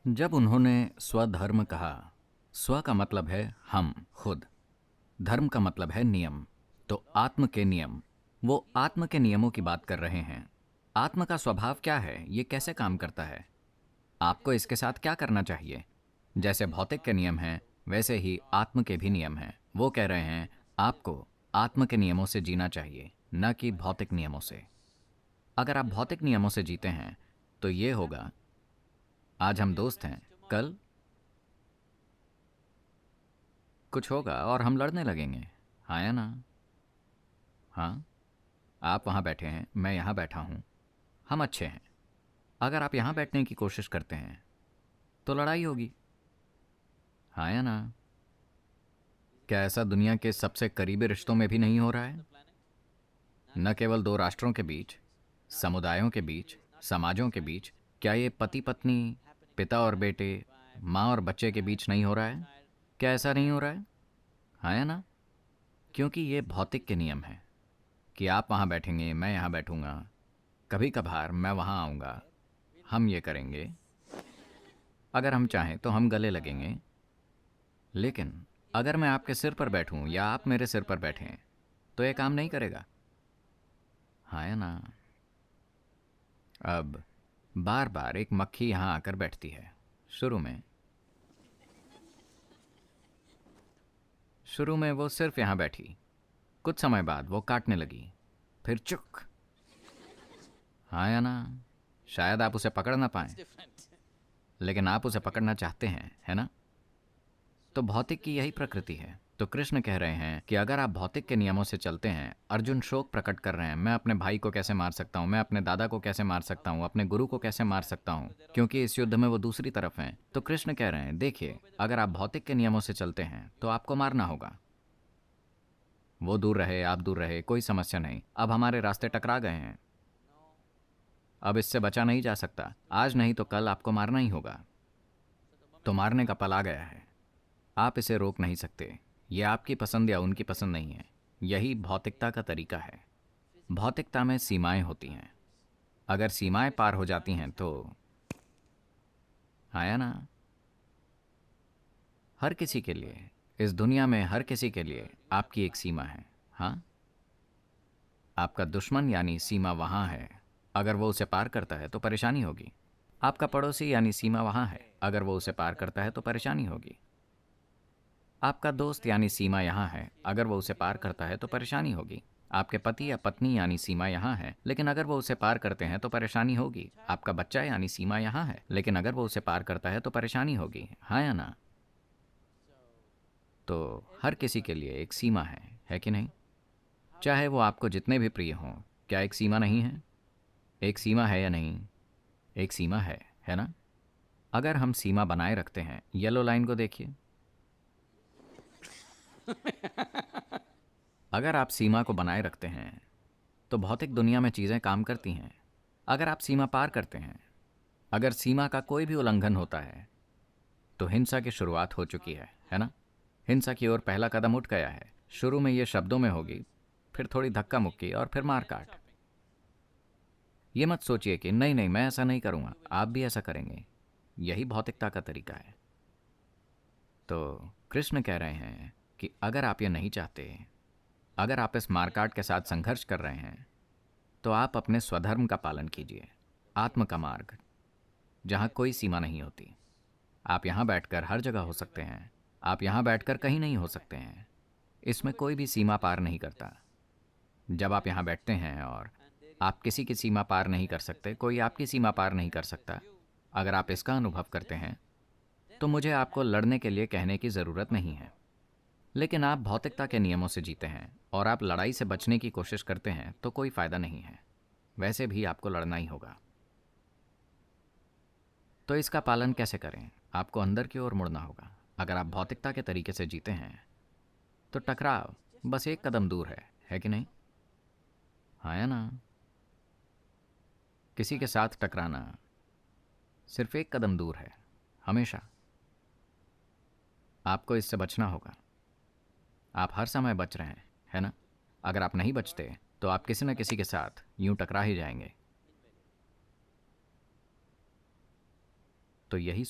जब उन्होंने स्वधर्म कहा, स्व का मतलब है हम, खुद, धर्म का मतलब है नियम, तो आत्म के नियम, वो आत्म के नियमों की बात कर रहे हैं। आत्म का स्वभाव क्या है, ये कैसे काम करता है, आपको इसके साथ क्या करना चाहिए। जैसे भौतिक के नियम हैं, वैसे ही आत्म के भी नियम हैं। वो कह रहे हैं आपको आत्म के नियमों से जीना चाहिए, न कि भौतिक नियमों से। अगर आप भौतिक नियमों से जीते हैं तो ये होगा, आज हम दोस्त हैं, कल कुछ होगा और हम लड़ने लगेंगे। हाँ या ना? हाँ, आप वहाँ बैठे हैं, मैं यहाँ बैठा हूँ, हम अच्छे हैं। अगर आप यहाँ बैठने की कोशिश करते हैं तो लड़ाई होगी। हाँ या ना? क्या ऐसा दुनिया के सबसे करीबी रिश्तों में भी नहीं हो रहा है? न केवल दो राष्ट्रों के बीच, समुदायों के बीच, समाजों के बीच, क्या ये पति पत्नी, पिता और बेटे, माँ और बच्चे के बीच नहीं हो रहा है? क्या ऐसा नहीं हो रहा है? हाँ या ना? क्योंकि ये भौतिक के नियम हैं कि आप वहाँ बैठेंगे, मैं यहाँ बैठूंगा, कभी कभार मैं वहाँ आऊँगा, हम ये करेंगे, अगर हम चाहें तो हम गले लगेंगे। लेकिन अगर मैं आपके सिर पर बैठूं या आप मेरे सिर पर बैठें तो ये काम नहीं करेगा। हाँ या ना? अब बार बार एक मक्खी यहाँ आकर बैठती है। शुरू में वो सिर्फ यहाँ बैठी, कुछ समय बाद वो काटने लगी, फिर चुक। हाँ या ना? शायद आप उसे पकड़ ना पाएं, लेकिन आप उसे पकड़ना चाहते हैं, है ना? तो भौतिक की यही प्रकृति है। तो कृष्ण कह रहे हैं कि अगर आप भौतिक के नियमों से चलते हैं, अर्जुन शोक प्रकट कर रहे हैं, मैं अपने भाई को कैसे मार सकता हूँ, मैं अपने दादा को कैसे मार सकता हूँ, अपने गुरु को कैसे मार सकता हूँ, क्योंकि इस युद्ध में वो दूसरी तरफ हैं। तो कृष्ण कह रहे हैं, देखिए, अगर आप भौतिक के नियमों से चलते हैं तो आपको मारना होगा। वो दूर रहे, आप दूर रहे, कोई समस्या नहीं। अब हमारे रास्ते टकरा गए हैं, अब इससे बचा नहीं जा सकता। आज नहीं तो कल आपको मारना ही होगा। तो मारने का पल आ गया है, आप इसे रोक नहीं सकते। यह आपकी पसंद या उनकी पसंद नहीं है, यही भौतिकता का तरीका है। भौतिकता में सीमाएं होती हैं, अगर सीमाएं पार हो जाती हैं तो, आया ना? हर किसी के लिए, इस दुनिया में हर किसी के लिए आपकी एक सीमा है। हाँ, आपका दुश्मन यानी सीमा वहां है, अगर वो उसे पार करता है तो परेशानी होगी। आपका पड़ोसी यानी सीमा वहां है, अगर वो उसे पार करता है तो परेशानी होगी। आपका दोस्त यानी सीमा यहाँ है, अगर वो उसे पार करता है तो परेशानी होगी। आपके पति या पत्नी यानी सीमा यहाँ है, लेकिन अगर वो उसे पार करते हैं तो परेशानी होगी। आपका बच्चा यानी सीमा यहाँ है, लेकिन अगर वो उसे पार करता है तो परेशानी होगी। हाँ या ना? तो हर किसी के लिए एक सीमा है कि नहीं? चाहे वो आपको जितने भी प्रिय हों, क्या एक सीमा नहीं है? एक सीमा है या नहीं? एक सीमा है ना? अगर हम सीमा बनाए रखते हैं, येलो लाइन को देखिए, अगर आप सीमा को बनाए रखते हैं तो भौतिक दुनिया में चीज़ें काम करती हैं। अगर आप सीमा पार करते हैं, अगर सीमा का कोई भी उल्लंघन होता है तो हिंसा की शुरुआत हो चुकी है ना? हिंसा की ओर पहला कदम उठ गया है। शुरू में ये शब्दों में होगी, फिर थोड़ी धक्का मुक्की और फिर मारकाट। ये मत सोचिए कि नहीं नहीं मैं ऐसा नहीं करूंगा, आप भी ऐसा करेंगे। यही भौतिकता का तरीका है। तो कृष्ण कह रहे हैं कि अगर आप ये नहीं चाहते, अगर आप इस मारकाट के साथ संघर्ष कर रहे हैं, तो आप अपने स्वधर्म का पालन कीजिए, आत्म का मार्ग, जहां कोई सीमा नहीं होती। आप यहां बैठकर हर जगह हो सकते हैं, आप यहां बैठकर कहीं नहीं हो सकते हैं। इसमें कोई भी सीमा पार नहीं करता। जब आप यहां बैठते हैं और आप किसी की सीमा पार नहीं कर सकते, कोई आपकी सीमा पार नहीं कर सकता, अगर आप इसका अनुभव करते हैं तो मुझे आपको लड़ने के लिए कहने की ज़रूरत नहीं है। लेकिन आप भौतिकता के नियमों से जीते हैं और आप लड़ाई से बचने की कोशिश करते हैं तो कोई फ़ायदा नहीं है, वैसे भी आपको लड़ना ही होगा। तो इसका पालन कैसे करें? आपको अंदर की ओर मुड़ना होगा। अगर आप भौतिकता के तरीके से जीते हैं तो टकराव बस एक कदम दूर है कि नहीं? हाँ या ना? किसी के साथ टकराना सिर्फ एक कदम दूर है, हमेशा। आपको इससे बचना होगा। आप हर समय बच रहे हैं, है ना? अगर आप नहीं बचते तो आप किसी न किसी के साथ यूं टकरा ही जाएंगे। तो यही